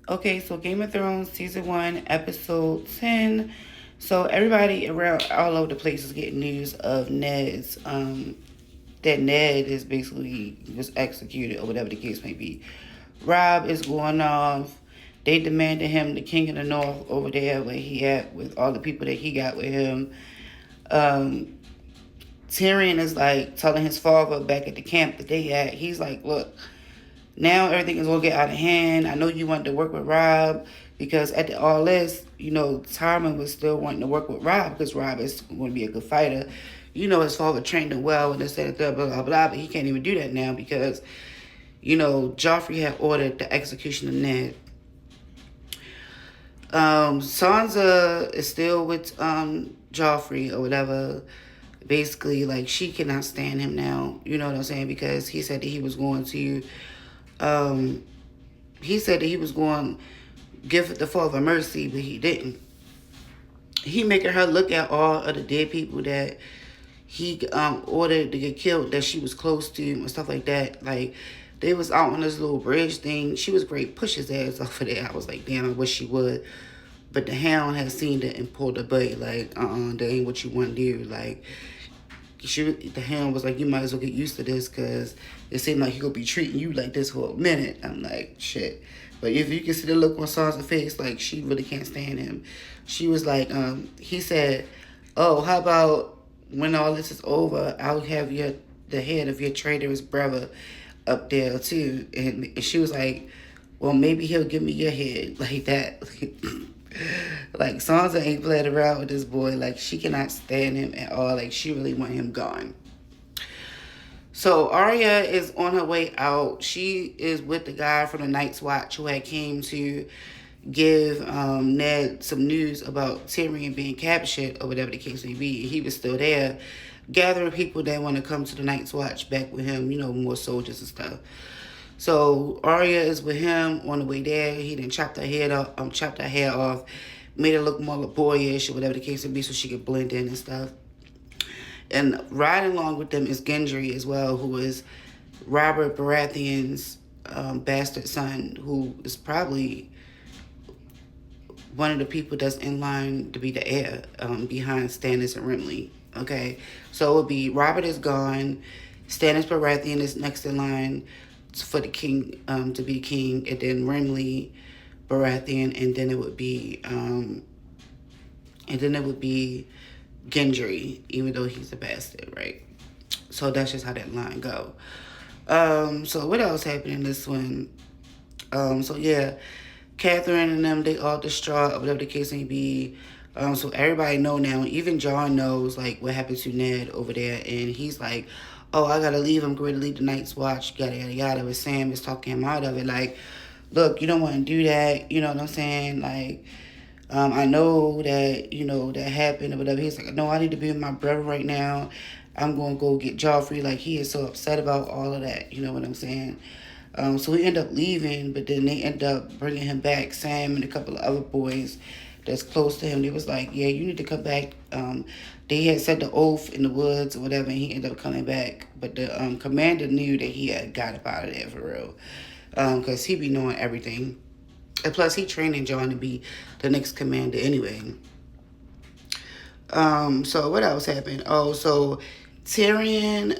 Okay, so Game of Thrones season 1, episode 10. So everybody around all over the place is getting news of Ned's that Ned is basically was executed or whatever the case may be. Rob is going off. They demanded him the king of the north over there where he at with all the people that he got with him. Um, Tyrion is like telling his father back at the camp that they at. He's like, look, now everything is gonna get out of hand. I know you wanted to work with Rob because at all this, Tywin was still wanting to work with Rob because Rob is going to be a good fighter. His father trained him well and this and that, blah blah blah. But he can't even do that now because Joffrey had ordered the execution of Ned. Sansa is still with Joffrey or whatever. Basically, like she cannot stand him now. You know what I'm saying? Because he said that he was going to um, he said that he was going to give the father mercy, but he didn't. He making her look at all of the dead people that he ordered to get killed that she was close to and stuff like that. Like they was out on this little bridge thing. She was great, push his ass off of there. I was like, damn, I wish she would. But the hound had seen it and pulled her butt. Like, that ain't what you want to do. Like, the hound was like, you might as well get used to this because it seemed like he gonna be treating you like this for a minute. I'm like, shit. But if you can see the look on Sansa's face, like she really can't stand him. She was like, he said, oh, how about when all this is over, I'll have the head of your traitorous brother up there too. And she was like, well, maybe he'll give me your head like that. Like Sansa ain't playing around with this boy. Like she cannot stand him at all. Like she really want him gone. So Arya is on her way out. She is with the guy from the Night's Watch who had came to give Ned some news about Tyrion being captured or whatever the case may be. He was still there, gathering people that want to come to the Night's Watch back with him. More soldiers and stuff. So Arya is with him on the way there. He then chopped her hair off, made her look more boyish or whatever the case may be, so she could blend in and stuff. And riding along with them is Gendry as well, who is Robert Baratheon's bastard son, who is probably one of the people that's in line to be the heir behind Stannis and Renly. Okay, so it would be Robert is gone, Stannis Baratheon is next in line for the king to be king, and then Renly Baratheon, and then it would be Gendry, even though he's a bastard, right? So that's just how that line go. So what else happened in this one? So yeah, Catherine and them, they all distraught, or whatever the case may be. So everybody know now, even Jon knows like what happened to Ned over there, and he's like, oh, I gotta leave. I'm going to leave the Night's Watch, yada yada yada. But Sam is talking him out of it, like, look, you don't want to do that. You know what I'm saying? Like, I know that, that happened or whatever. He's like, no, I need to be with my brother right now. I'm going to go get Joffrey. Like, he is so upset about all of that. You know what I'm saying? So he ended up leaving, but then they end up bringing him back. Sam and a couple of other boys that's close to him, they was like, yeah, you need to come back. They had said the oath in the woods or whatever, and he ended up coming back. But the commander knew that he had got up out of there for real. Because he be knowing everything. And plus, he training Jon to be the next commander anyway. So what else happened? Oh, so Tywin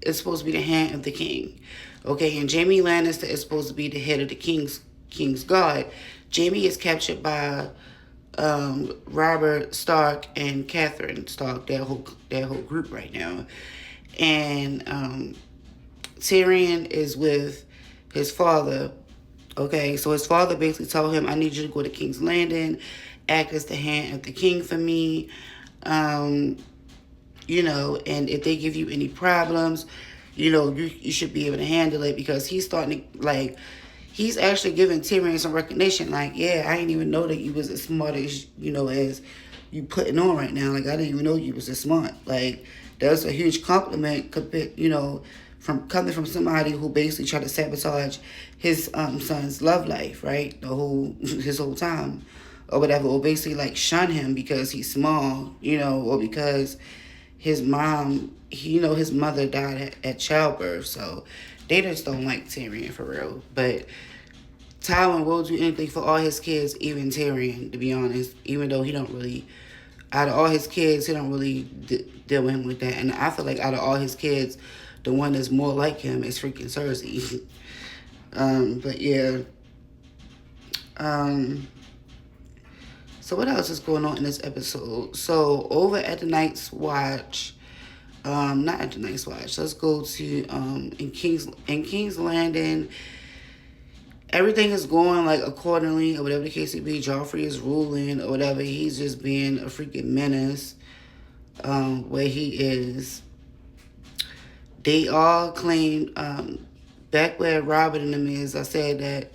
is supposed to be the hand of the king. Okay, and Jaime Lannister is supposed to be the head of the king's guard. Jaime is captured by Robert Stark and Catherine Stark, that whole group right now. And Tyrion is with his father. Okay, so his father basically told him, I need you to go to King's Landing, act as the hand of the king for me. And if they give you any problems, you should be able to handle it, because he's starting to, like, he's actually giving Tyrion some recognition. Like, yeah, I didn't even know that you was as smart as, as you putting on right now. Like, I didn't even know you was as smart. Like, that's a huge compliment, from coming from somebody who basically tried to sabotage his son's love life, right? His whole time, or whatever, or basically like shun him because he's small, or because his mom, his mother died at childbirth, so they just don't like Tyrion for real. But Tywin will do anything for all his kids, even Tyrion, to be honest. Even though he don't really, out of all his kids, he don't really deal with him with that. And I feel like out of all his kids, the one that's more like him is freaking Cersei. But yeah. So what else is going on in this episode? So over at the Night's Watch, not at the Night's Watch. Let's go to in King's Landing. Everything is going like accordingly, or whatever the case may be. Joffrey is ruling, or whatever. He's just being a freaking menace. Where he is. They all claimed back where Robert and them is. I said that,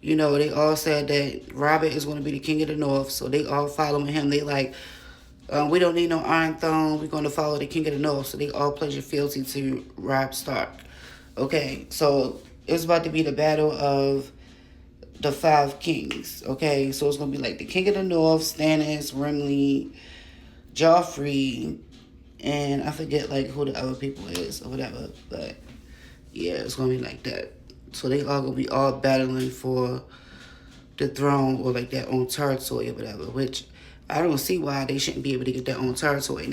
you know, they all said that Robert is going to be the king of the North, so they all following him. They like, we don't need no Iron Throne. We're going to follow the king of the North. So they all pledge fealty to Robb Stark. Okay, so it's about to be the battle of the 5 kings. Okay, so it's going to be like the king of the North, Stannis, Renly, Joffrey, and I forget like who the other people is or whatever. But yeah, it's going to be like that. So they all going to be all battling for the throne or like their own territory or whatever, which I don't see why they shouldn't be able to get their own territory.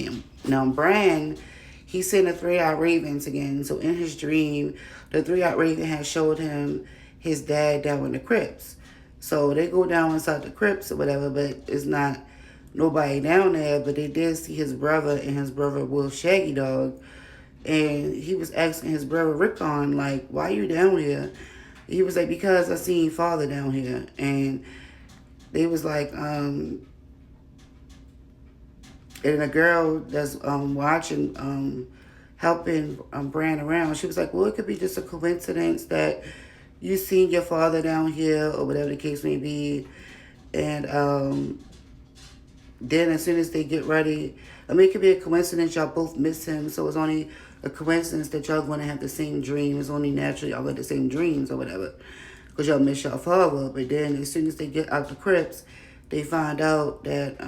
Now Bran, he's seeing the 3-eyed ravens again. So in his dream, the 3-eyed raven has showed him his dad down in the crypts. So they go down inside the crypts or whatever, but it's not nobody down there. But they did see his brother and his brother Wolf Shaggy Dog. And he was asking his brother Rickon, like, why you down here? He was like, because I seen father down here. And they was like, and a girl that's watching, helping Bran around, she was like, well, it could be just a coincidence that you seen your father down here or whatever the case may be. And then as soon as they get ready, I mean, it could be a coincidence y'all both miss him, so it's only a coincidence that y'all going to have the same dream. It's only natural y'all got the same dreams or whatever, because y'all miss y'all father. But then as soon as they get out the crypts, they find out that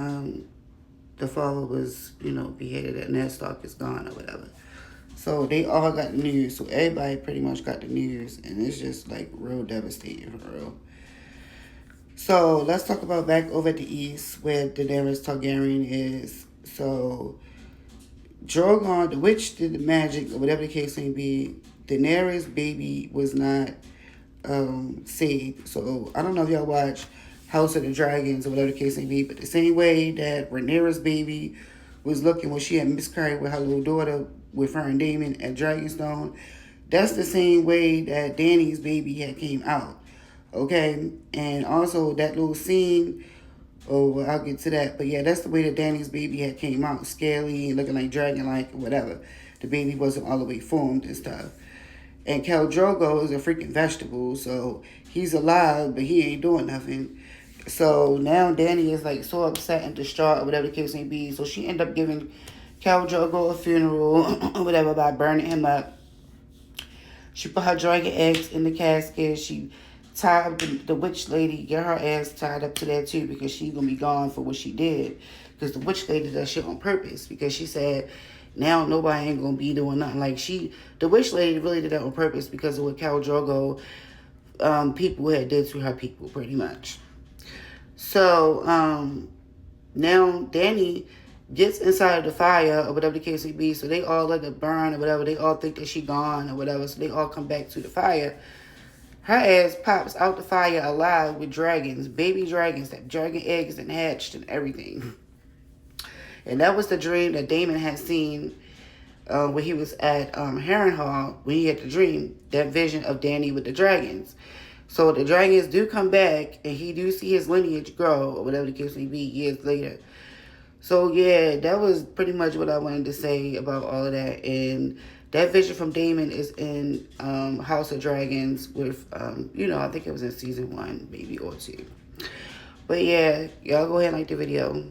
the father was, you know, beheaded and Ned Stark is gone or whatever. So they all got the news. So everybody pretty much got the news, and it's just like real devastating for real. So let's talk about back over at the east where Daenerys Targaryen is. So Drogon, the witch did the magic or whatever the case may be. Daenerys' baby was not saved. So I don't know if y'all watch House of the Dragons or whatever the case may be, but the same way that Rhaenyra's baby was looking when she had miscarried with her little daughter with her and Daemon at Dragonstone, that's the same way that Dany's baby had came out. Okay? And also that little scene, oh, well, I'll get to that. But yeah, that's the way that Dany's baby had came out, scaly and looking like dragon-like or whatever. The baby wasn't all the way formed and stuff. And Khal Drogo is a freaking vegetable, so he's alive, but he ain't doing nothing. So now Dany is like so upset and distraught or whatever the case may be. So she ended up giving Khal Drogo a funeral or whatever by burning him up. She put her dragon eggs in the casket. She tied the witch lady, get her ass tied up to that too, because she's gonna be gone for what she did. Because the witch lady does shit on purpose, because she said now nobody ain't gonna be doing nothing. Like the witch lady really did that on purpose because of what Khal Drogo people had did to her people, pretty much. So now Dany gets inside of the fire or whatever the case may be. So they all let it burn or whatever. They all think that she gone or whatever. So they all come back to the fire. Her ass pops out the fire alive with dragons, baby dragons, that dragon eggs and hatched and everything. And that was the dream that Daemon had seen when he was at Harrenhal, when he had the dream, that vision of Dany with the dragons. So the dragons do come back, and he do see his lineage grow, or whatever the case may be, years later. So yeah, that was pretty much what I wanted to say about all of that. And that vision from Daemon is in House of Dragons with, I think it was in season 1, maybe, or 2. But yeah, y'all go ahead and like the video.